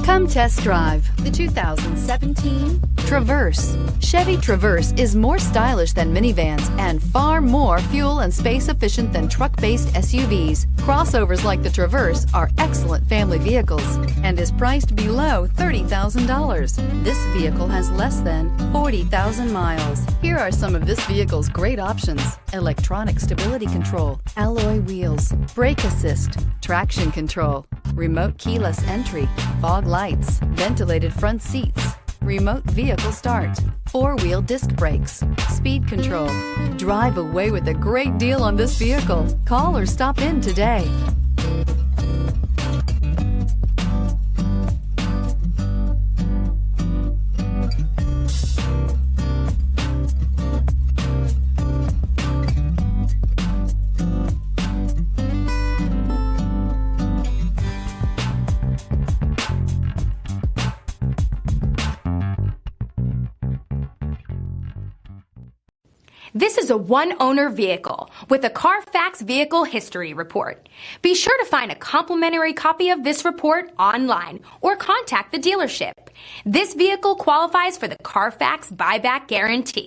Come test drive the 2017 Traverse. Chevy Traverse is more stylish than minivans and far more fuel and space efficient than truck-based SUVs. Crossovers like the Traverse are excellent family vehicles and is priced below $30,000. This vehicle has less than 40,000 miles. Here are some of this vehicle's great options: electronic stability control, alloy wheels, brake assist, traction control, remote keyless entry, fog lights, ventilated front seats, remote vehicle start, four-wheel disc brakes, speed control. Drive away with a great deal on this vehicle. Call or stop in today. This is a one-owner vehicle with a Carfax Vehicle History Report. Be sure to find a complimentary copy of this report online or contact the dealership. This vehicle qualifies for the Carfax Buyback Guarantee.